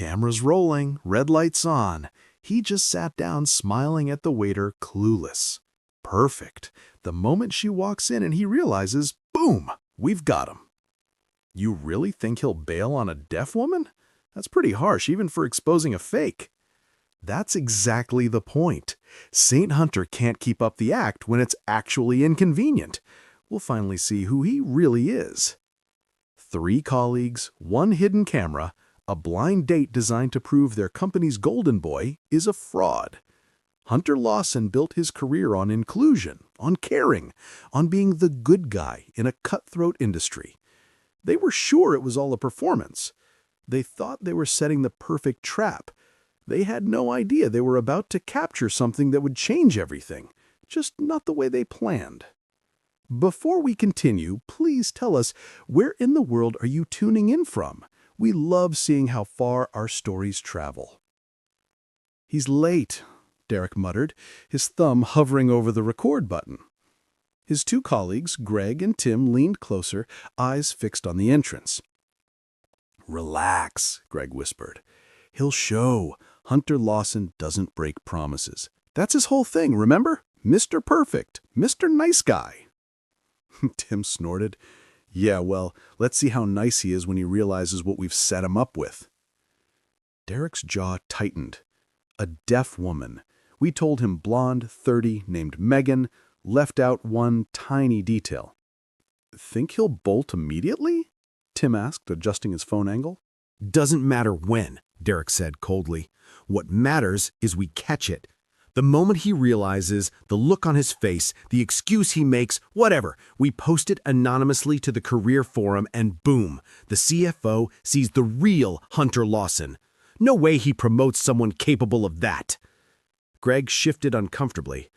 Cameras rolling, red lights on. He just sat down smiling at the waiter, clueless. Perfect. The moment she walks in and he realizes, boom, we've got him. You really think he'll bail on a deaf woman? That's pretty harsh, even for exposing a fake. That's exactly the point. Saint Hunter can't keep up the act when it's actually inconvenient. We'll finally see who he really is. 3 colleagues, 1 hidden camera, a blind date designed to prove their company's golden boy is a fraud. Hunter Lawson built his career on inclusion, on caring, on being the good guy in a cutthroat industry. They were sure it was all a performance. They thought they were setting the perfect trap. They had no idea they were about to capture something that would change everything, just not the way they planned. Before we continue, please tell us, where in the world are you tuning in from? We love seeing how far our stories travel. He's late, Derek muttered, his thumb hovering over the record button. His 2 colleagues, Greg and Tim, leaned closer, eyes fixed on the entrance. Relax, Greg whispered. He'll show. Hunter Lawson doesn't break promises. That's his whole thing, remember? Mr. Perfect, Mr. Nice Guy. Tim snorted. Yeah, well, let's see how nice he is when he realizes what we've set him up with. Derek's jaw tightened. A deaf woman. We told him blonde, 30, named Megan, left out one tiny detail. Think he'll bolt immediately? Tim asked, adjusting his phone angle. Doesn't matter when, Derek said coldly. What matters is we catch it. The moment he realizes, the look on his face, the excuse he makes, whatever, we post it anonymously to the career forum and boom, the CFO sees the real Hunter Lawson. No way he promotes someone capable of that. Greg shifted uncomfortably.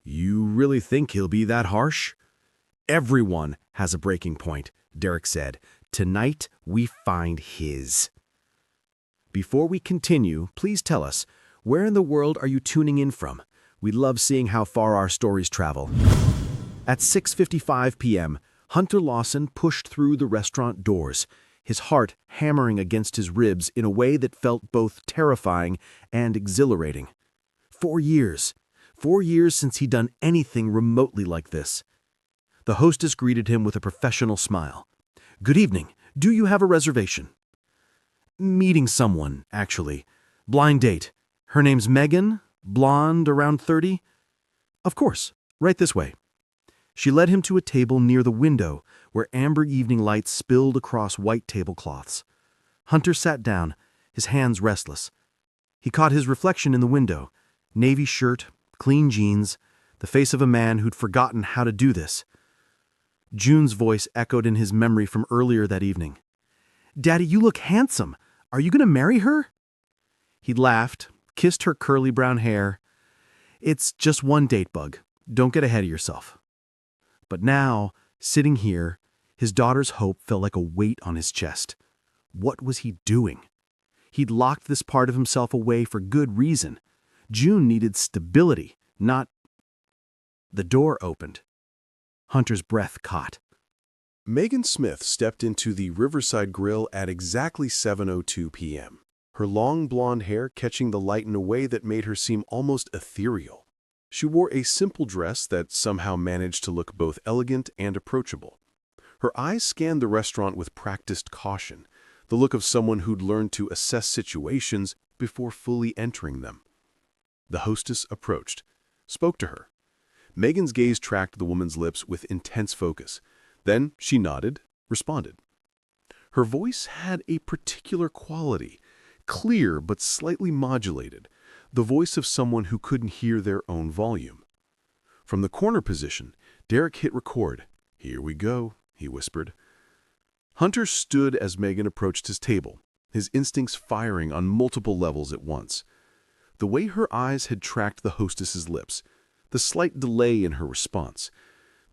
You really think he'll be that harsh? Everyone has a breaking point, Derek said. Tonight, we find his. Before we continue, please tell us, where in the world are you tuning in from? We love seeing how far our stories travel. At 6:55 p.m., Hunter Lawson pushed through the restaurant doors, his heart hammering against his ribs in a way that felt both terrifying and exhilarating. 4 years. 4 years since he'd done anything remotely like this. The hostess greeted him with a professional smile. Good evening. Do you have a reservation? Meeting someone, actually. Blind date. Her name's Megan, blonde, around 30. Of course, right this way. She led him to a table near the window where amber evening light spilled across white tablecloths. Hunter sat down, his hands restless. He caught his reflection in the window. Navy shirt, clean jeans, the face of a man who'd forgotten how to do this. June's voice echoed in his memory from earlier that evening. Daddy, you look handsome. Are you going to marry her? He laughed, kissed her curly brown hair. It's just one date, Bug. Don't get ahead of yourself. But now, sitting here, his daughter's hope felt like a weight on his chest. What was he doing? He'd locked this part of himself away for good reason. June needed stability, not... The door opened. Hunter's breath caught. Megan Smith stepped into the Riverside Grill at exactly 7:02 p.m., her long blonde hair catching the light in a way that made her seem almost ethereal. She wore a simple dress that somehow managed to look both elegant and approachable. Her eyes scanned the restaurant with practiced caution, the look of someone who'd learned to assess situations before fully entering them. The hostess approached, spoke to her. Megan's gaze tracked the woman's lips with intense focus. Then she nodded, responded. Her voice had a particular quality, clear but slightly modulated, the voice of someone who couldn't hear their own volume. From the corner position, Derek hit record. Here we go, he whispered. Hunter stood as Megan approached his table, his instincts firing on multiple levels at once. The way her eyes had tracked the hostess's lips, the slight delay in her response,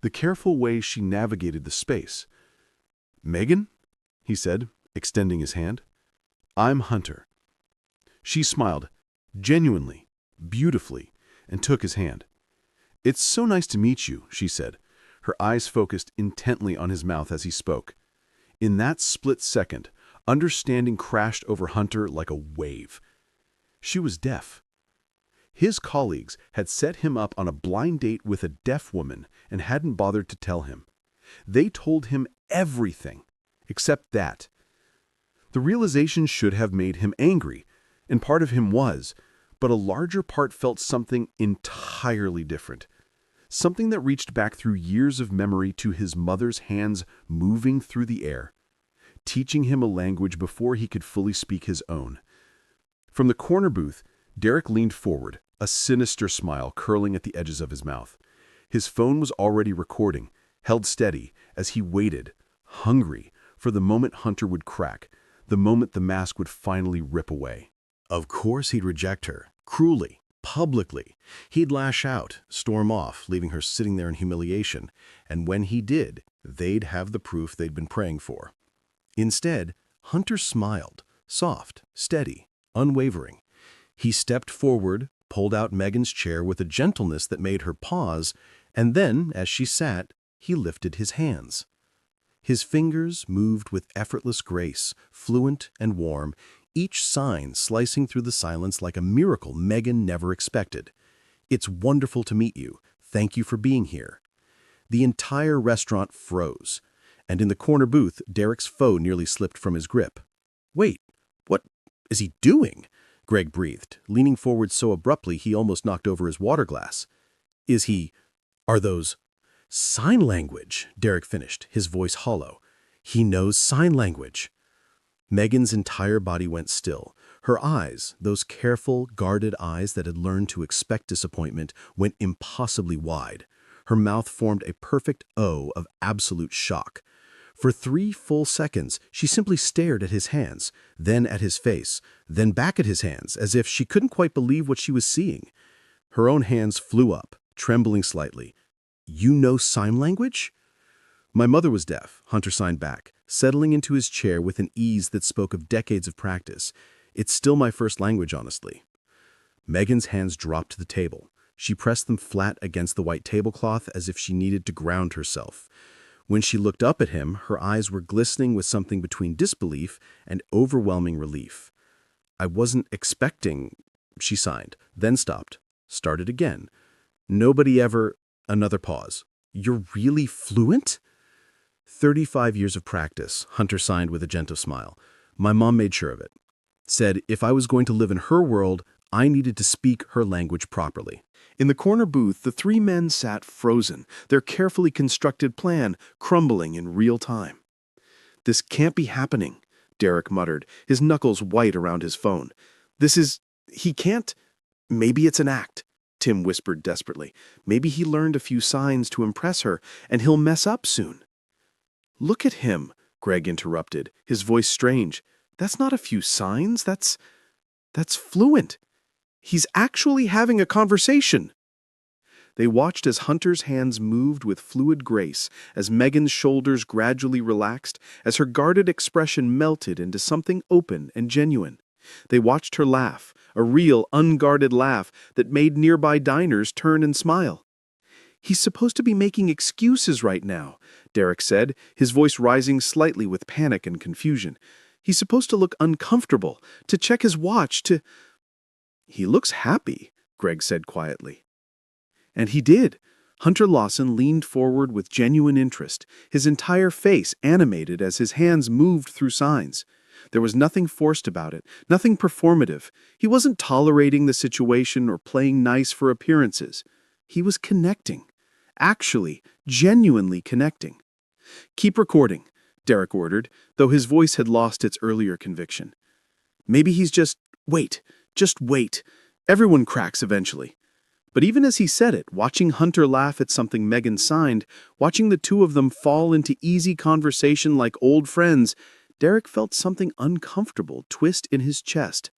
the careful way she navigated the space. Megan, he said, extending his hand. I'm Hunter. She smiled, genuinely, beautifully, and took his hand. It's so nice to meet you, she said, her eyes focused intently on his mouth as he spoke. In that split second, Understanding crashed over Hunter like a wave. She was deaf. His colleagues had set him up on a blind date with a deaf woman and hadn't bothered to tell him. They told him everything, except that. The realization should have made him angry, and part of him was, but a larger part felt something entirely different. Something that reached back through years of memory to his mother's hands moving through the air, teaching him a language before he could fully speak his own. From the corner booth, Derek leaned forward, a sinister smile curling at the edges of his mouth. His phone was already recording, held steady, as he waited, hungry, for the moment Hunter would crack, the moment the mask would finally rip away. Of course he'd reject her, cruelly, publicly. He'd lash out, storm off, leaving her sitting there in humiliation, and when he did, they'd have the proof they'd been praying for. Instead, Hunter smiled, soft, steady, unwavering. He stepped forward, pulled out Megan's chair with a gentleness that made her pause, and then, as she sat, he lifted his hands. His fingers moved with effortless grace, fluent and warm, each sign slicing through the silence like a miracle Megan never expected. "It's wonderful to meet you. Thank you for being here." The entire restaurant froze, and in the corner booth, Derek's phone nearly slipped from his grip. "Wait, what is he doing?" Greg breathed, leaning forward so abruptly he almost knocked over his water glass. Are those sign language?" Derek finished, his voice hollow. "He knows sign language." Megan's entire body went still. Her eyes, those careful, guarded eyes that had learned to expect disappointment, went impossibly wide. Her mouth formed a perfect O of absolute shock. For 3 full seconds, she simply stared at his hands, then at his face, then back at his hands, as if she couldn't quite believe what she was seeing. Her own hands flew up, trembling slightly. "You know sign language?" "My mother was deaf," Hunter signed back, settling into his chair with an ease that spoke of decades of practice. "It's still my first language, honestly." Megan's hands dropped to the table. She pressed them flat against the white tablecloth as if she needed to ground herself. When she looked up at him, her eyes were glistening with something between disbelief and overwhelming relief. "I wasn't expecting," she signed, then stopped, started again. "Nobody ever—" Another pause. "You're really fluent?" 35 years of practice, Hunter signed with a gentle smile. "My mom made sure of it. Said if I was going to live in her world, I needed to speak her language properly." In the corner booth, the 3 men sat frozen, their carefully constructed plan crumbling in real time. "This can't be happening," Derek muttered, his knuckles white around his phone. He can't—" "Maybe it's an act," Tim whispered desperately. "Maybe he learned a few signs to impress her, and he'll mess up soon." "Look at him," Greg interrupted, his voice strange. "That's not a few signs, that's fluent. He's actually having a conversation." They watched as Hunter's hands moved with fluid grace, as Megan's shoulders gradually relaxed, as her guarded expression melted into something open and genuine. They watched her laugh, a real, unguarded laugh that made nearby diners turn and smile. "He's supposed to be making excuses right now," Derek said, his voice rising slightly with panic and confusion. "He's supposed to look uncomfortable, to check his watch, to—" "He looks happy," Greg said quietly. And he did. Hunter Lawson leaned forward with genuine interest, his entire face animated as his hands moved through signs. There was nothing forced about it, nothing performative. He wasn't tolerating the situation or playing nice for appearances. He was connecting. Actually, genuinely connecting. "Keep recording," Derek ordered, though his voice had lost its earlier conviction. "Maybe he's just wait. Everyone cracks eventually." But even as he said it, watching Hunter laugh at something Megan signed, watching the 2 of them fall into easy conversation like old friends, Derek felt something uncomfortable twist in his chest.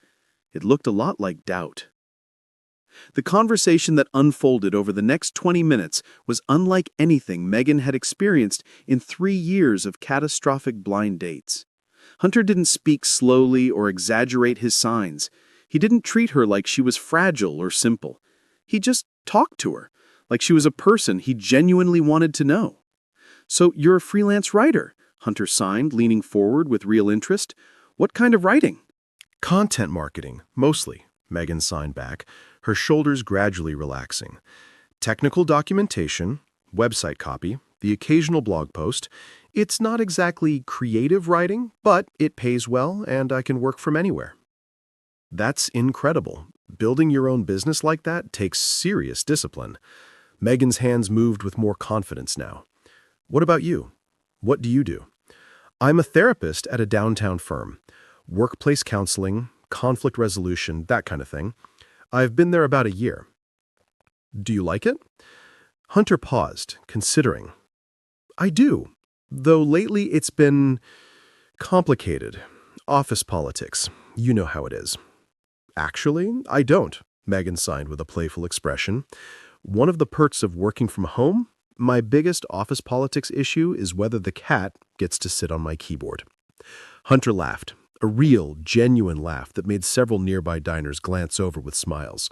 It looked a lot like doubt. The conversation that unfolded over the next 20 minutes was unlike anything Megan had experienced in 3 years of catastrophic blind dates. Hunter didn't speak slowly or exaggerate his signs. He didn't treat her like she was fragile or simple. He just talked to her, like she was a person he genuinely wanted to know. "So you're a freelance writer," Hunter signed, leaning forward with real interest. What kind of writing? Content marketing, mostly, Megan signed back, her shoulders gradually relaxing. Technical documentation, website copy, the occasional blog post. It's not exactly creative writing, but it pays well and I can work from anywhere. That's incredible. Building your own business like that takes serious discipline. Megan's hands moved with more confidence now. What about you? What do you do? I'm a therapist at a downtown firm. Workplace counseling, conflict resolution, that kind of thing. I've been there about a year. Do you like it? Hunter paused, considering. I do, though lately it's been complicated. Office politics. You know how it is. Actually, I don't, Megan signed with a playful expression. One of the perks of working from home, my biggest office politics issue is whether the cat gets to sit on my keyboard. Hunter laughed, a real, genuine laugh that made several nearby diners glance over with smiles.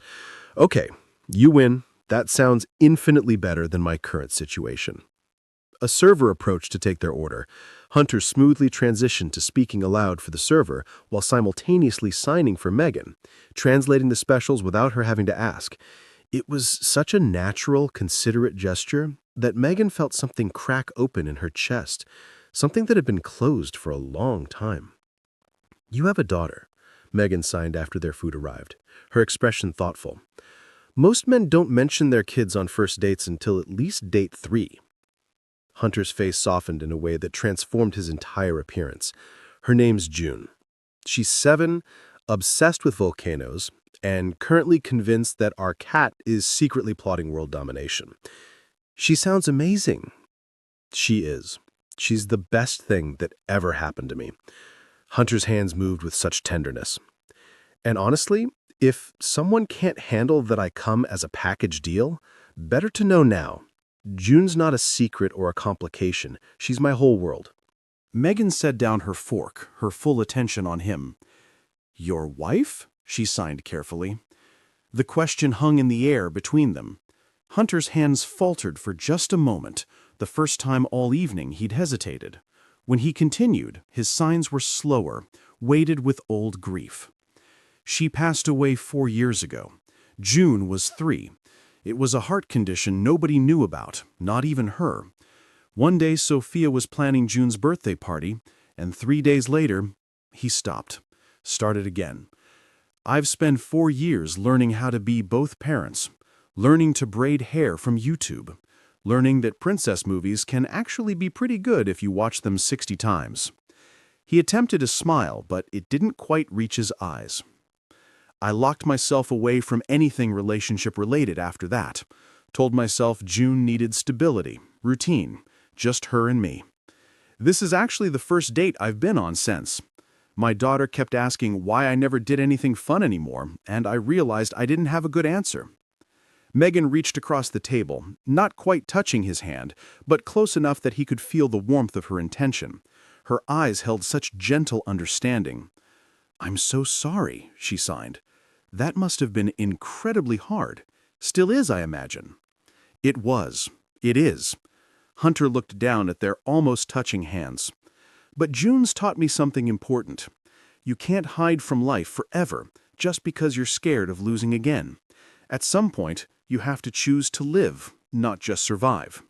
Okay, you win. That sounds infinitely better than my current situation. A server approached to take their order. Hunter smoothly transitioned to speaking aloud for the server while simultaneously signing for Megan, translating the specials without her having to ask. It was such a natural, considerate gesture that Megan felt something crack open in her chest, something that had been closed for a long time. You have a daughter, Megan signed after their food arrived, her expression thoughtful. Most men don't mention their kids on first dates until at least date 3. Hunter's face softened in a way that transformed his entire appearance. Her name's June. She's 7, obsessed with volcanoes, and currently convinced that our cat is secretly plotting world domination. She sounds amazing. She is. She's the best thing that ever happened to me. Hunter's hands moved with such tenderness. And honestly, if someone can't handle that I come as a package deal, better to know now. June's not a secret or a complication. She's my whole world. Megan set down her fork, her full attention on him. Your wife? She signed carefully. The question hung in the air between them. Hunter's hands faltered for just a moment, the first time all evening he'd hesitated. When he continued, his signs were slower, weighted with old grief. She passed away 4 years ago. June was 3. It was a heart condition nobody knew about, not even her. One day Sophia was planning June's birthday party, and 3 days later, he stopped, started again. I've spent 4 years learning how to be both parents, learning to braid hair from YouTube, learning that princess movies can actually be pretty good if you watch them 60 times. He attempted a smile, but it didn't quite reach his eyes. I locked myself away from anything relationship-related after that. Told myself June needed stability, routine, just her and me. This is actually the first date I've been on since. My daughter kept asking why I never did anything fun anymore, and I realized I didn't have a good answer. Megan reached across the table, not quite touching his hand, but close enough that he could feel the warmth of her intention. Her eyes held such gentle understanding. I'm so sorry, she signed. That must have been incredibly hard. Still is, I imagine. It was. It is. Hunter looked down at their almost touching hands. But June's taught me something important. You can't hide from life forever just because you're scared of losing again. At some point, you have to choose to live, not just survive.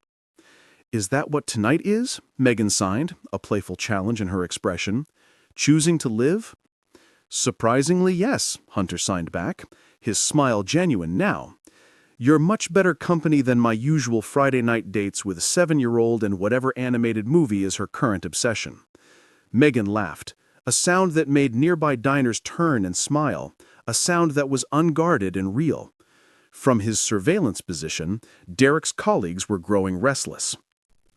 Is that what tonight is? Megan signed, a playful challenge in her expression. Choosing to live? Surprisingly, yes, Hunter signed back, his smile genuine now. You're much better company than my usual Friday night dates with a 7-year-old and whatever animated movie is her current obsession. Megan laughed, a sound that made nearby diners turn and smile, a sound that was unguarded and real. From his surveillance position, Derek's colleagues were growing restless.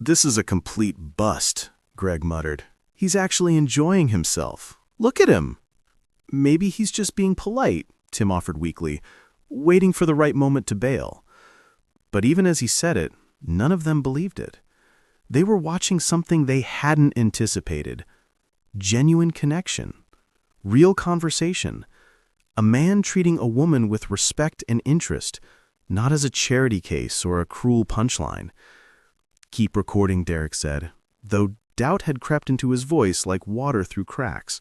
This is a complete bust, Greg muttered. He's actually enjoying himself. Look at him. Maybe he's just being polite, Tim offered weakly, waiting for the right moment to bail. But even as he said it, none of them believed it. They were watching something they hadn't anticipated. Genuine connection. Real conversation. A man treating a woman with respect and interest, not as a charity case or a cruel punchline. Keep recording, Derek said, though doubt had crept into his voice like water through cracks.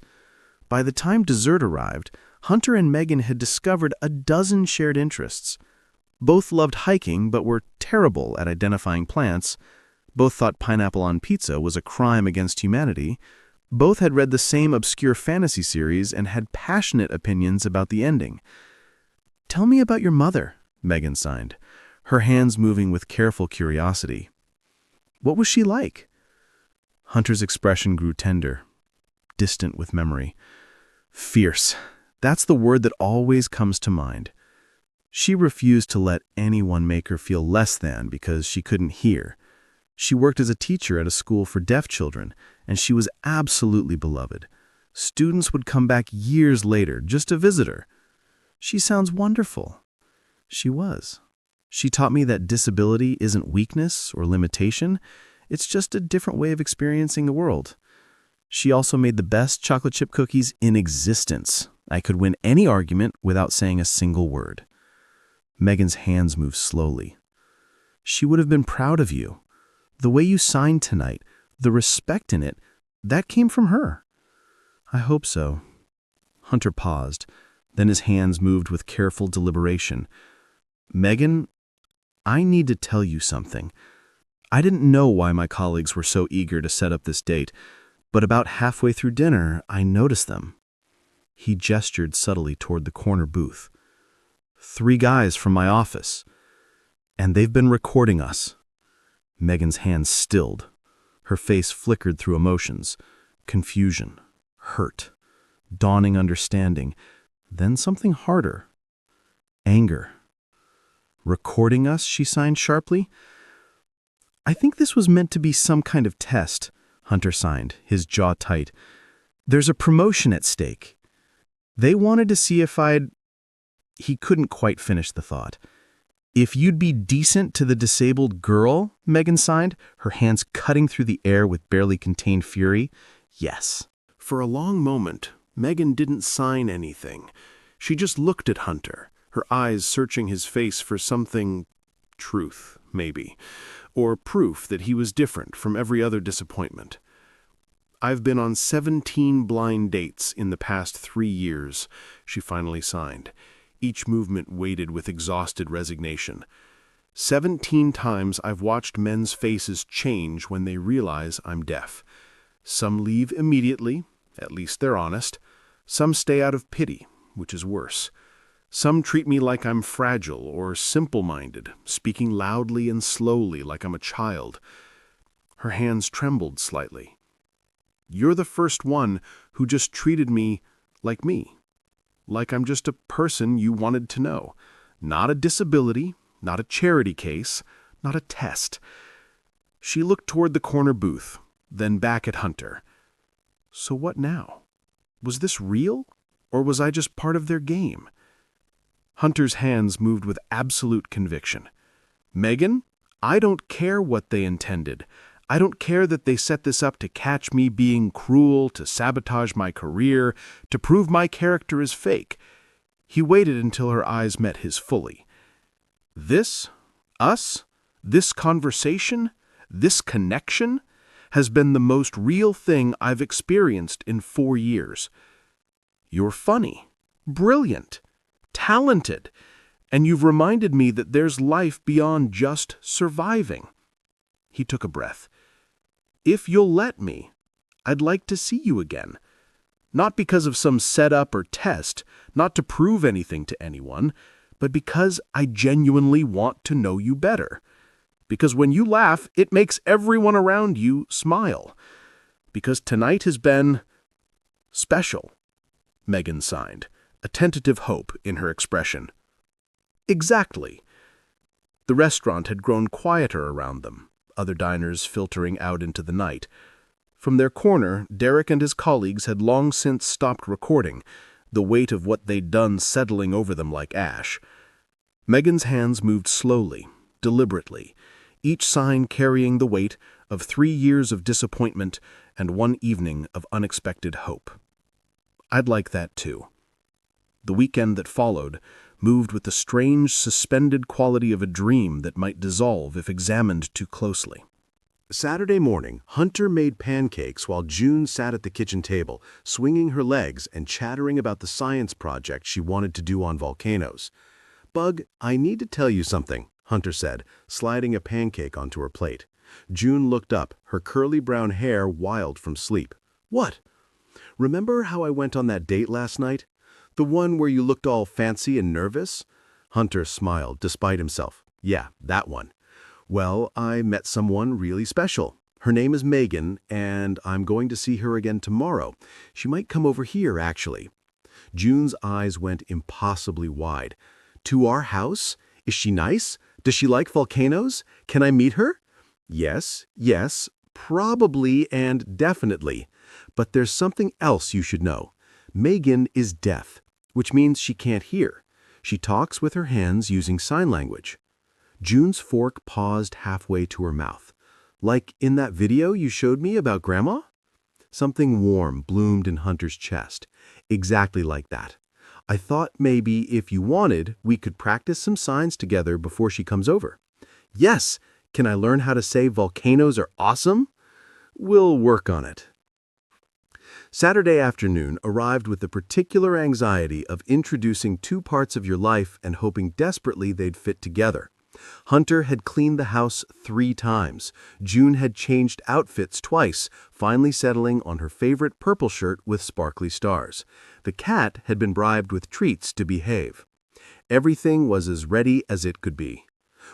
By the time dessert arrived, Hunter and Megan had discovered a dozen shared interests. Both loved hiking but were terrible at identifying plants. Both thought pineapple on pizza was a crime against humanity. Both had read the same obscure fantasy series and had passionate opinions about the ending. "Tell me about your mother," Megan signed, her hands moving with careful curiosity. "What was she like?" Hunter's expression grew tender, distant with memory. "Fierce. That's the word that always comes to mind. She refused to let anyone make her feel less than because she couldn't hear. She worked as a teacher at a school for deaf children, and she was absolutely beloved. Students would come back years later just to visit her. She sounds wonderful." She was. She taught me that disability isn't weakness or limitation. It's just a different way of experiencing the world. She also made the best chocolate chip cookies in existence. I could win any argument without saying a single word. Megan's hands moved slowly. "She would have been proud of you. The way you signed tonight, the respect in it, that came from her." "I hope so." Hunter paused. Then his hands moved with careful deliberation. "Megan, I need to tell you something. I didn't know why my colleagues were so eager to set up this date, but about halfway through dinner, I noticed them." He gestured subtly toward the corner booth. "3 guys from my office. And they've been recording us." Megan's hands stilled. Her face flickered through emotions. Confusion, hurt, dawning understanding, then something harder. Anger. "Recording us," she signed sharply. "I think this was meant to be some kind of test," Hunter signed, his jaw tight. "There's a promotion at stake. They wanted to see if I'd—" He couldn't quite finish the thought. "If you'd be decent to the disabled girl," Megan signed, her hands cutting through the air with barely contained fury. "Yes." For a long moment, Megan didn't sign anything. She just looked at Hunter, her eyes searching his face for something, truth, maybe, or proof that he was different from every other disappointment. "I've been on 17 blind dates in the past 3 years, she finally signed, each movement weighted with exhausted resignation. 17 times I've watched men's faces change when they realize I'm deaf. Some leave immediately, at least they're honest. Some stay out of pity, which is worse. Some treat me like I'm fragile or simple-minded, speaking loudly and slowly like I'm a child." Her hands trembled slightly. "You're the first one who just treated me, like I'm just a person you wanted to know. Not a disability, not a charity case, not a test." She looked toward the corner booth, then back at Hunter. "So what now? Was this real, or was I just part of their game?" Hunter's hands moved with absolute conviction. "Megan, I don't care what they intended. I don't care that they set this up to catch me being cruel, to sabotage my career, to prove my character is fake." He waited until her eyes met his fully. "This, us, this conversation, this connection, has been the most real thing I've experienced in 4 years. You're funny, brilliant, talented, and you've reminded me that there's life beyond just surviving." He took a breath. "If you'll let me, I'd like to see you again. Not because of some setup or test, not to prove anything to anyone, but because I genuinely want to know you better. Because when you laugh, it makes everyone around you smile. Because tonight has been special." Megan signed, a tentative hope in her expression. "Exactly." The restaurant had grown quieter around them, other diners filtering out into the night. From their corner, Derek and his colleagues had long since stopped recording, the weight of what they'd done settling over them like ash. Megan's hands moved slowly, deliberately, each sign carrying the weight of 3 years of disappointment and 1 evening of unexpected hope. "I'd like that too." The weekend that followed moved with the strange, suspended quality of a dream that might dissolve if examined too closely. Saturday morning, Hunter made pancakes while June sat at the kitchen table, swinging her legs and chattering about the science project she wanted to do on volcanoes. "Bug, I need to tell you something," Hunter said, sliding a pancake onto her plate. June looked up, her curly brown hair wild from sleep. "What?" "Remember how I went on that date last night? The one where you looked all fancy and nervous?" Hunter smiled, despite himself. "Yeah, that one. Well, I met someone really special. Her name is Megan, and I'm going to see her again tomorrow. She might come over here, actually." June's eyes went impossibly wide. "To our house? Is she nice? Does she like volcanoes? Can I meet her?" Yes, probably and definitely. But there's something else you should know. Megan is deaf, which means she can't hear. She talks with her hands using sign language. June's fork paused halfway to her mouth. "Like in that video you showed me about Grandma?" Something warm bloomed in Hunter's chest. "Exactly like that. I thought maybe if you wanted, we could practice some signs together before she comes over." "Yes! Can I learn how to say volcanoes are awesome?" "We'll work on it." Saturday afternoon arrived with the particular anxiety of introducing two parts of your life and hoping desperately they'd fit together. Hunter had cleaned the house 3 times. June had changed outfits twice, finally settling on her favorite purple shirt with sparkly stars. The cat had been bribed with treats to behave. Everything was as ready as it could be.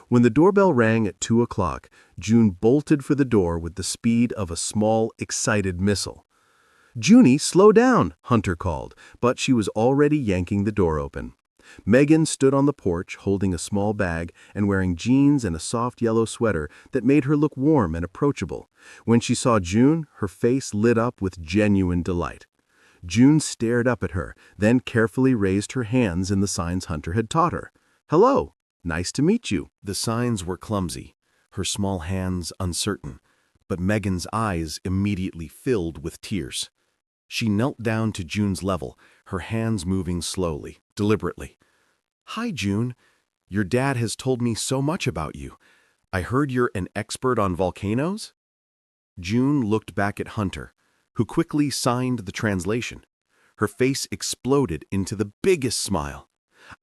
When the doorbell rang at 2 o'clock, June bolted for the door with the speed of a small, excited missile. "Junie, slow down," Hunter called, but she was already yanking the door open. Megan stood on the porch holding a small bag and wearing jeans and a soft yellow sweater that made her look warm and approachable. When she saw June, her face lit up with genuine delight. June stared up at her, then carefully raised her hands in the signs Hunter had taught her. "Hello, nice to meet you." The signs were clumsy, her small hands uncertain, but Megan's eyes immediately filled with tears. She knelt down to June's level, her hands moving slowly, deliberately. "Hi, June. Your dad has told me so much about you. I heard you're an expert on volcanoes?" June looked back at Hunter, who quickly signed the translation. Her face exploded into the biggest smile.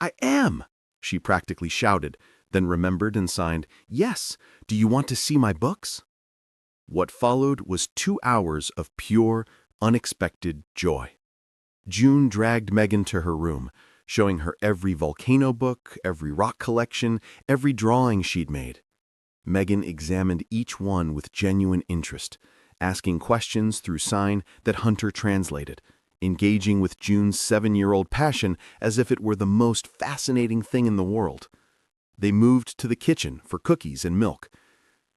"I am!" she practically shouted, then remembered and signed, "Yes, do you want to see my books?" What followed was 2 hours of pure, unexpected joy. June dragged Megan to her room, showing her every volcano book, every rock collection, every drawing she'd made. Megan examined each one with genuine interest, asking questions through sign that Hunter translated, engaging with June's 7-year-old passion as if it were the most fascinating thing in the world. They moved to the kitchen for cookies and milk.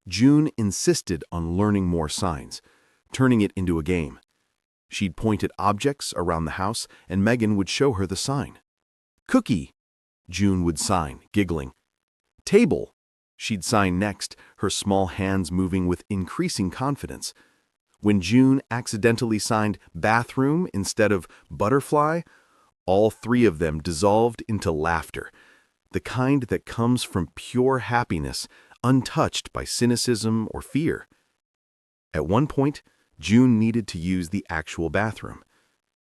June insisted on learning more signs, turning it into a game. She'd point at objects around the house, and Megan would show her the sign. "Cookie," June would sign, giggling. "Table," she'd sign next, her small hands moving with increasing confidence. When June accidentally signed bathroom instead of butterfly, all 3 of them dissolved into laughter, the kind that comes from pure happiness, untouched by cynicism or fear. At one point, June needed to use the actual bathroom.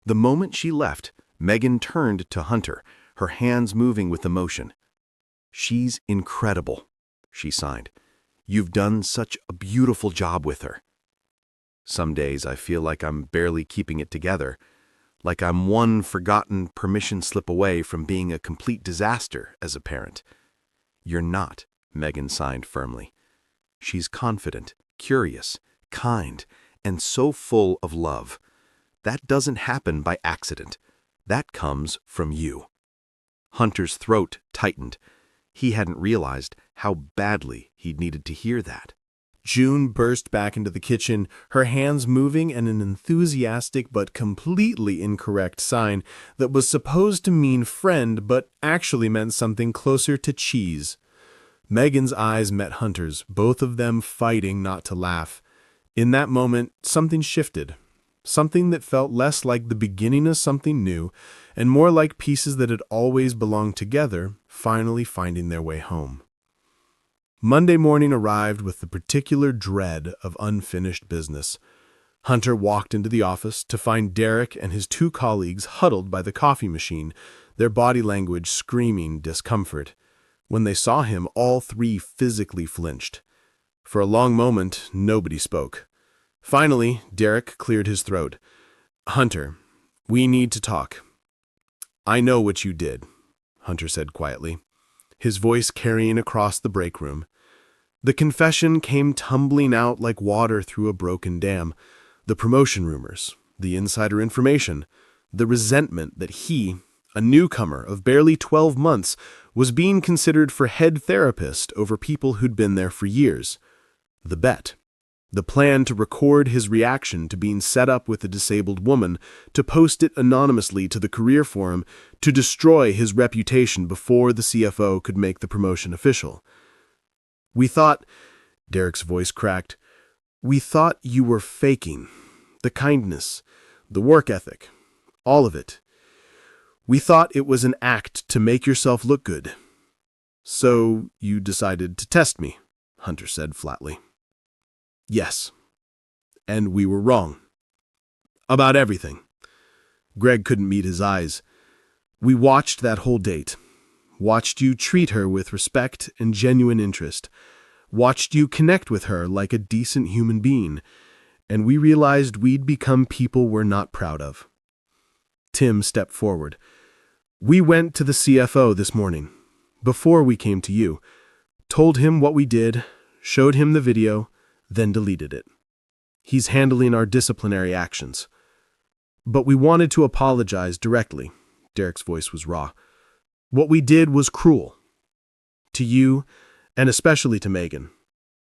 The moment she left, Megan turned to Hunter, her hands moving with emotion. "She's incredible," she signed. "You've done such a beautiful job with her." Some days I feel like I'm barely keeping it together, like I'm one forgotten permission slip away from being a complete disaster as a parent. "You're not," Megan signed firmly. "She's confident, curious, kind, and so full of love. That doesn't happen by accident. That comes from you." Hunter's throat tightened. He hadn't realized how badly he'd needed to hear that. June burst back into the kitchen, her hands moving in an enthusiastic but completely incorrect sign that was supposed to mean friend but actually meant something closer to cheese. Megan's eyes met Hunter's, both of them fighting not to laugh. In that moment, something shifted. Something that felt less like the beginning of something new and more like pieces that had always belonged together, finally finding their way home. Monday morning arrived with the particular dread of unfinished business. Hunter walked into the office to find Derek and his two colleagues huddled by the coffee machine, their body language screaming discomfort. When they saw him, all three physically flinched. For a long moment, nobody spoke. Finally, Derek cleared his throat. "Hunter, we need to talk." "I know what you did," Hunter said quietly, his voice carrying across the break room. The confession came tumbling out like water through a broken dam. The promotion rumors, the insider information, the resentment that he, a newcomer of barely 12 months, was being considered for head therapist over people who'd been there for years. The bet. The plan to record his reaction to being set up with a disabled woman, to post it anonymously to the career forum, to destroy his reputation before the CFO could make the promotion official. "We thought," Derek's voice cracked, "we thought you were faking. The kindness, the work ethic, all of it. We thought it was an act to make yourself look good." "So you decided to test me," Hunter said flatly. "Yes. And we were wrong. About everything." Greg couldn't meet his eyes. "We watched that whole date. Watched you treat her with respect and genuine interest. Watched you connect with her like a decent human being. And we realized we'd become people we're not proud of." Tim stepped forward. "We went to the CFO this morning, before we came to you, told him what we did, showed him the video, then deleted it. He's handling our disciplinary actions. But we wanted to apologize directly." Derek's voice was raw. "What we did was cruel. To you, and especially to Megan.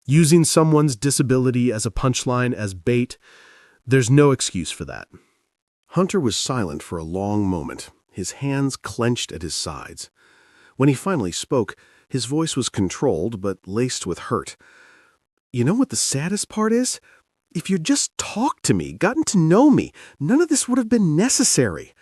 Using someone's disability as a punchline, as bait, there's no excuse for that." Hunter was silent for a long moment, his hands clenched at his sides. When he finally spoke, his voice was controlled but laced with hurt. "You know what the saddest part is? If you'd just talked to me, gotten to know me, none of this would have been necessary.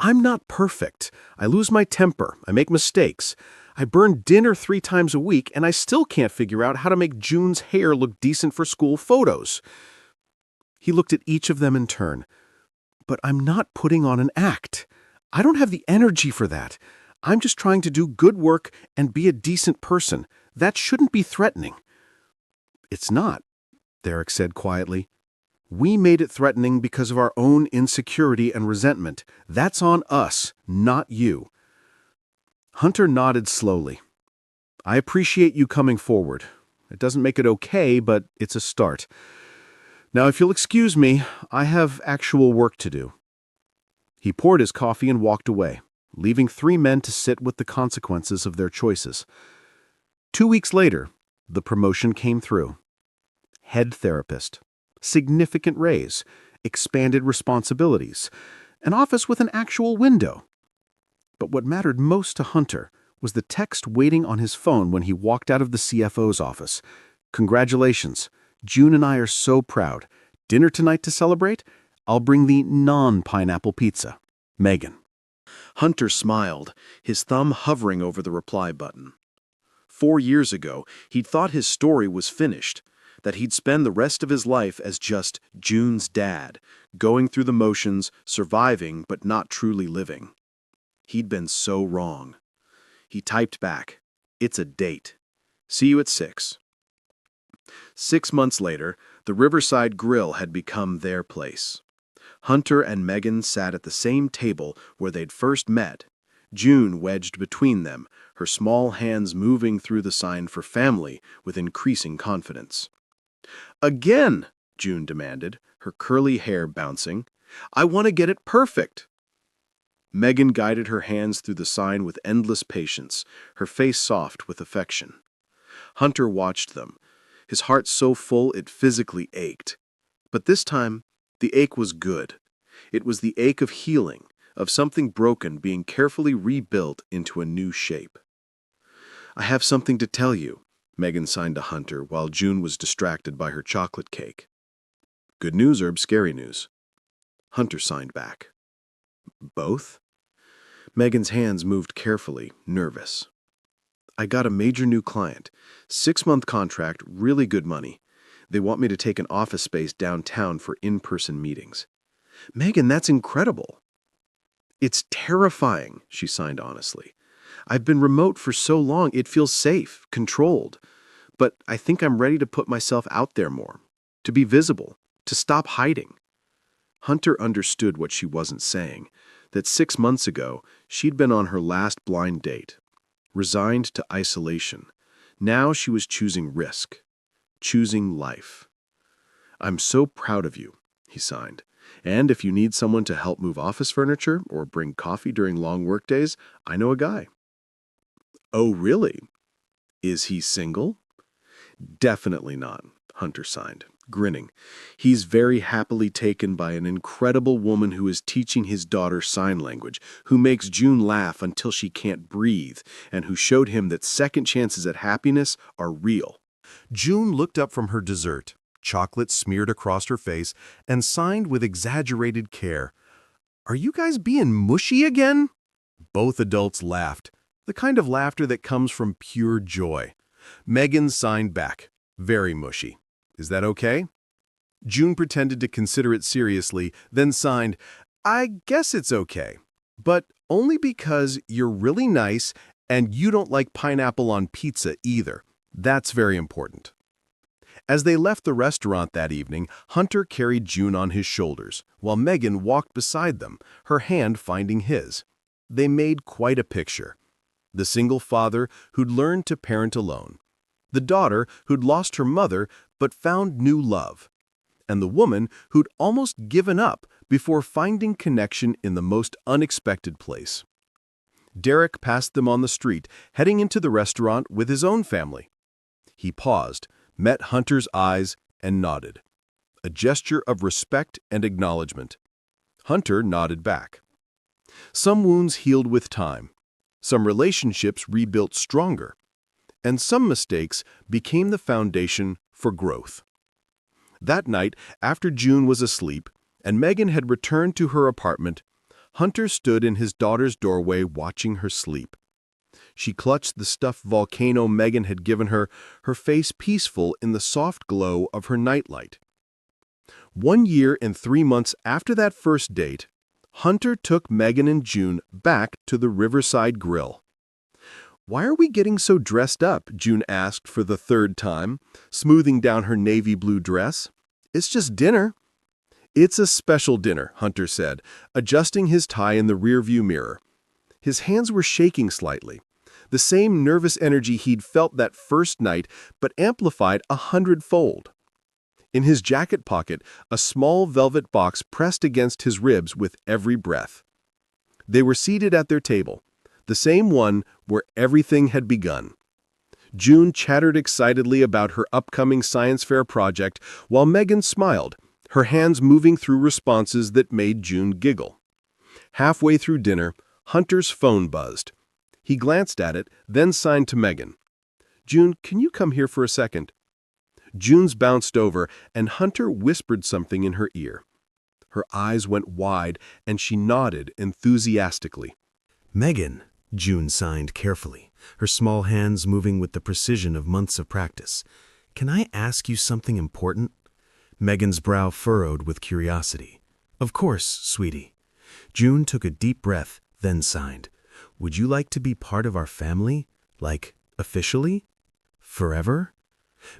I'm not perfect. I lose my temper. I make mistakes. I burn dinner 3 times a week, and I still can't figure out how to make June's hair look decent for school photos." He looked at each of them in turn. "But I'm not putting on an act. I don't have the energy for that. I'm just trying to do good work and be a decent person. That shouldn't be threatening." "It's not," Derek said quietly. "We made it threatening because of our own insecurity and resentment. That's on us, not you." Hunter nodded slowly. "I appreciate you coming forward. It doesn't make it okay, but it's a start. Now, if you'll excuse me, I have actual work to do." He poured his coffee and walked away, leaving 3 men to sit with the consequences of their choices. 2 weeks later, the promotion came through. Head therapist, significant raise, expanded responsibilities, an office with an actual window. But what mattered most to Hunter was the text waiting on his phone when he walked out of the CFO's office. "Congratulations. June and I are so proud. Dinner tonight to celebrate? I'll bring the non-pineapple pizza. Megan." Hunter smiled, his thumb hovering over the reply button. 4 years ago, he'd thought his story was finished, that he'd spend the rest of his life as just June's dad, going through the motions, surviving but not truly living. He'd been so wrong. He typed back, "It's a date. See you at 6. 6 months later, the Riverside Grill had become their place. Hunter and Megan sat at the same table where they'd first met, June wedged between them, her small hands moving through the sign for family with increasing confidence. "Again," June demanded, her curly hair bouncing. "I want to get it perfect." Megan guided her hands through the sign with endless patience, her face soft with affection. Hunter watched them, his heart so full it physically ached. But this time, the ache was good. It was the ache of healing, of something broken being carefully rebuilt into a new shape. "I have something to tell you," Megan signed to Hunter while June was distracted by her chocolate cake. "Good news or scary news?" Hunter signed back. "Both?" Megan's hands moved carefully, nervous. I got a major new client. 6-month contract, really good money. They want me to take an office space downtown for in-person meetings. Megan, that's incredible. It's terrifying, she signed honestly. I've been remote for so long, it feels safe, controlled. But I think I'm ready to put myself out there more, to be visible, to stop hiding. Hunter understood what she wasn't saying, that 6 months ago, she'd been on her last blind date, resigned to isolation. Now she was choosing risk, choosing life. I'm so proud of you, he signed. And if you need someone to help move office furniture or bring coffee during long workdays, I know a guy. Oh, really? Is he single? Definitely not, Hunter signed, grinning. He's very happily taken by an incredible woman who is teaching his daughter sign language, who makes June laugh until she can't breathe, and who showed him that second chances at happiness are real. June looked up from her dessert, chocolate smeared across her face, and signed with exaggerated care. Are you guys being mushy again? Both adults laughed, the kind of laughter that comes from pure joy. Megan signed back, very mushy. Is that okay? June pretended to consider it seriously, then signed, I guess it's okay, but only because you're really nice and you don't like pineapple on pizza either. That's very important. As they left the restaurant that evening, Hunter carried June on his shoulders, while Megan walked beside them, her hand finding his. They made quite a picture. The single father who'd learned to parent alone, the daughter who'd lost her mother but found new love, and the woman who'd almost given up before finding connection in the most unexpected place. Derek passed them on the street, heading into the restaurant with his own family. He paused, met Hunter's eyes, and nodded, a gesture of respect and acknowledgement. Hunter nodded back. Some wounds healed with time, some relationships rebuilt stronger, and some mistakes became the foundation for growth. That night, after June was asleep and Megan had returned to her apartment, Hunter stood in his daughter's doorway watching her sleep. She clutched the stuffed volcano Megan had given her, her face peaceful in the soft glow of her nightlight. 1 year and 3 months after that first date, Hunter took Megan and June back to the Riverside Grill. Why are we getting so dressed up? June asked for the third time, smoothing down her navy blue dress. It's just dinner. It's a special dinner, Hunter said, adjusting his tie in the rearview mirror. His hands were shaking slightly, the same nervous energy he'd felt that first night, but amplified 100-fold. In his jacket pocket, a small velvet box pressed against his ribs with every breath. They were seated at their table, the same one where everything had begun. June chattered excitedly about her upcoming science fair project, while Megan smiled, her hands moving through responses that made June giggle. Halfway through dinner, Hunter's phone buzzed. He glanced at it, then signed to Megan. June, can you come here for a second? June's bounced over, and Hunter whispered something in her ear. Her eyes went wide, and she nodded enthusiastically. Megan, June signed carefully, her small hands moving with the precision of months of practice. Can I ask you something important? Megan's brow furrowed with curiosity. Of course, sweetie. June took a deep breath, then signed. Would you like to be part of our family? Like, officially? Forever?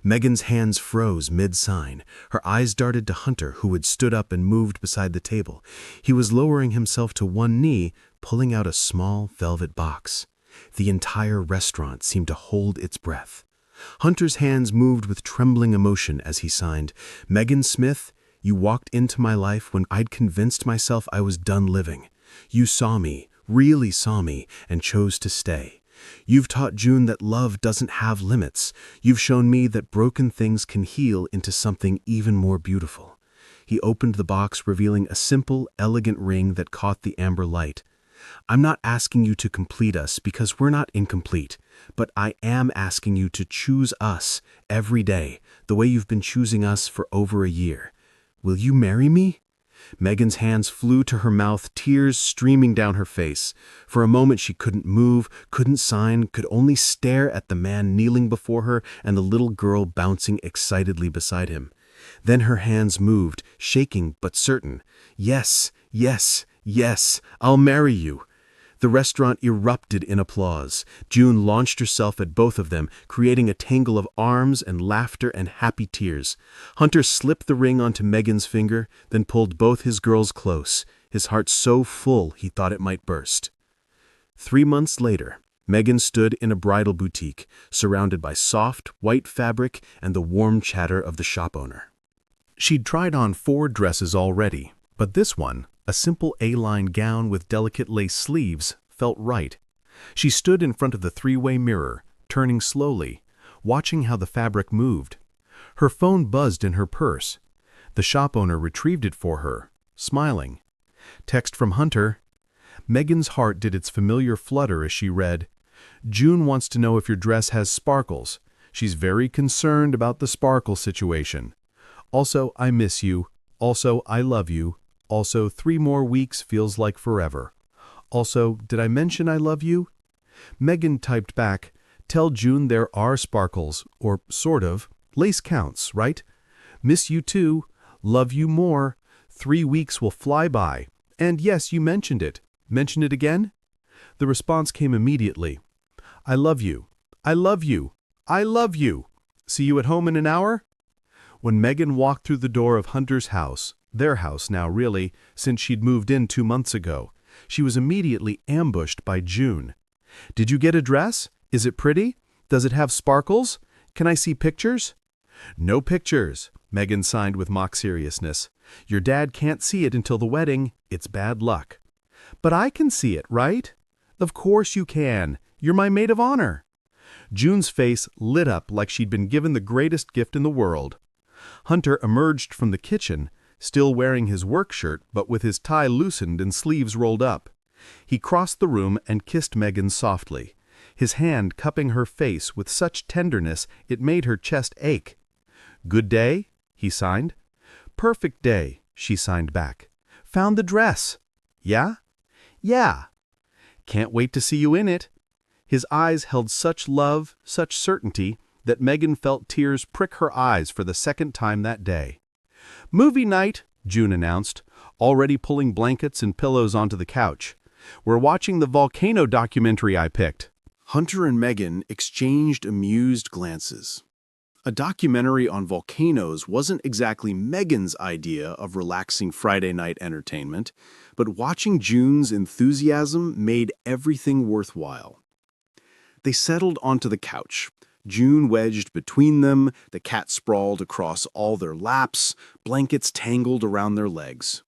Megan's hands froze mid-sign. Her eyes darted to Hunter, who had stood up and moved beside the table. He was lowering himself to one knee, pulling out a small velvet box. The entire restaurant seemed to hold its breath. Hunter's hands moved with trembling emotion as he signed, Megan Smith, you walked into my life when I'd convinced myself I was done living. You saw me, really saw me, and chose to stay. You've taught June that love doesn't have limits. You've shown me that broken things can heal into something even more beautiful. He opened the box, revealing a simple, elegant ring that caught the amber light. I'm not asking you to complete us because we're not incomplete, but I am asking you to choose us every day, the way you've been choosing us for over a year. Will you marry me? Megan's hands flew to her mouth, tears streaming down her face. For a moment she couldn't move, couldn't sign, could only stare at the man kneeling before her and the little girl bouncing excitedly beside him. Then her hands moved, shaking but certain. Yes, yes, yes, I'll marry you. The restaurant erupted in applause. June launched herself at both of them, creating a tangle of arms and laughter and happy tears. Hunter slipped the ring onto Megan's finger, then pulled both his girls close, his heart so full he thought it might burst. 3 months later, Megan stood in a bridal boutique, surrounded by soft, white fabric and the warm chatter of the shop owner. She'd tried on 4 dresses already, but this one, a simple A-line gown with delicate lace sleeves, felt right. She stood in front of the 3-way mirror, turning slowly, watching how the fabric moved. Her phone buzzed in her purse. The shop owner retrieved it for her, smiling. Text from Hunter. Megan's heart did its familiar flutter as she read, "June wants to know if your dress has sparkles. She's very concerned about the sparkle situation. Also, I miss you. Also, I love you. Also, 3 more weeks feels like forever. Also, did I mention I love you?" Megan typed back, "Tell June there are sparkles, or sort of. Lace counts, right? Miss you too. Love you more. 3 weeks will fly by. And yes, you mentioned it. Mention it again?" The response came immediately. "I love you. I love you. I love you. See you at home in an hour?" When Megan walked through the door of Hunter's house, their house now really, since she'd moved in 2 months ago, she was immediately ambushed by June. "Did you get a dress? Is it pretty? Does it have sparkles? Can I see pictures?" "No pictures," Megan signed with mock seriousness. "Your dad can't see it until the wedding. It's bad luck." "But I can see it, right?" "Of course you can. You're my maid of honor." June's face lit up like she'd been given the greatest gift in the world. Hunter emerged from the kitchen, still wearing his work shirt but with his tie loosened and sleeves rolled up. He crossed the room and kissed Megan softly, his hand cupping her face with such tenderness it made her chest ache. "Good day?" he signed. "Perfect day," she signed back. "Found the dress." "Yeah?" "Yeah." "Can't wait to see you in it." His eyes held such love, such certainty, that Megan felt tears prick her eyes for the second time that day. "Movie night," June announced, already pulling blankets and pillows onto the couch. "We're watching the volcano documentary I picked." Hunter and Megan exchanged amused glances. A documentary on volcanoes wasn't exactly Megan's idea of relaxing Friday night entertainment, but watching June's enthusiasm made everything worthwhile. They settled onto the couch, June wedged between them, the cat sprawled across all their laps, blankets tangled around their legs.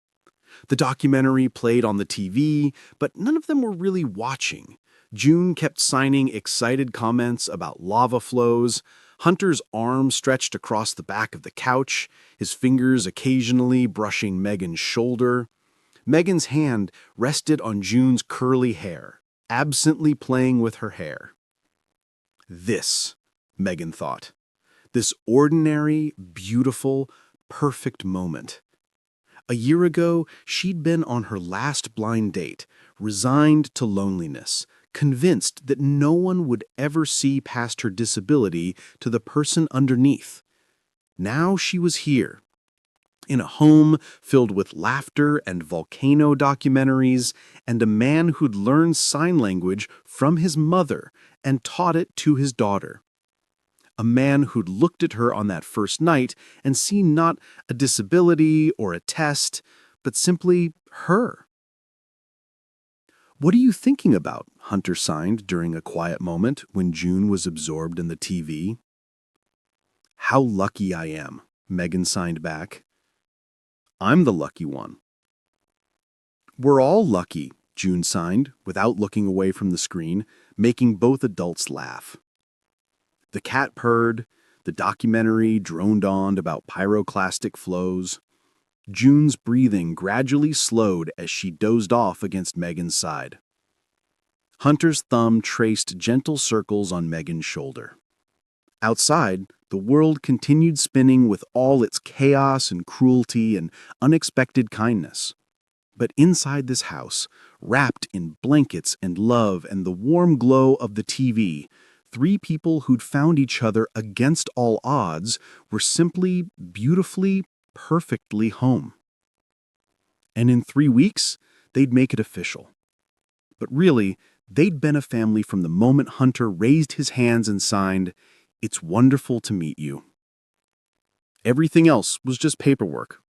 The documentary played on the TV, but none of them were really watching. June kept signing excited comments about lava flows. Hunter's arm stretched across the back of the couch, his fingers occasionally brushing Megan's shoulder. Megan's hand rested on June's curly hair, absently playing with her hair. This, Megan thought, this ordinary, beautiful, perfect moment. A year ago, she'd been on her last blind date, resigned to loneliness, convinced that no one would ever see past her disability to the person underneath. Now she was here, in a home filled with laughter and volcano documentaries, and a man who'd learned sign language from his mother and taught it to his daughter. A man who'd looked at her on that first night and seen not a disability or a test, but simply her. "What are you thinking about?" Hunter signed during a quiet moment when June was absorbed in the TV. "How lucky I am," Megan signed back. "I'm the lucky one." "We're all lucky," June signed, without looking away from the screen, making both adults laugh. The cat purred, the documentary droned on about pyroclastic flows. June's breathing gradually slowed as she dozed off against Megan's side. Hunter's thumb traced gentle circles on Megan's shoulder. Outside, the world continued spinning with all its chaos and cruelty and unexpected kindness. But inside this house, wrapped in blankets and love and the warm glow of the TV, three people who'd found each other against all odds were simply, beautifully, perfectly home. And in 3 weeks, they'd make it official. But really, they'd been a family from the moment Hunter raised his hands and signed, "It's wonderful to meet you." Everything else was just paperwork.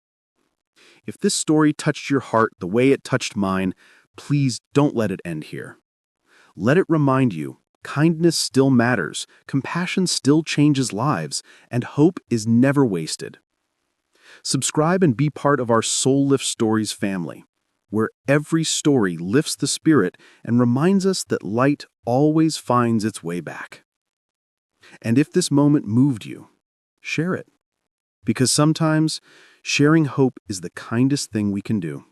If this story touched your heart the way it touched mine, please don't let it end here. Let it remind you, kindness still matters, compassion still changes lives, and hope is never wasted. Subscribe and be part of our Soul Lift Stories family, where every story lifts the spirit and reminds us that light always finds its way back. And if this moment moved you, share it. Because sometimes sharing hope is the kindest thing we can do.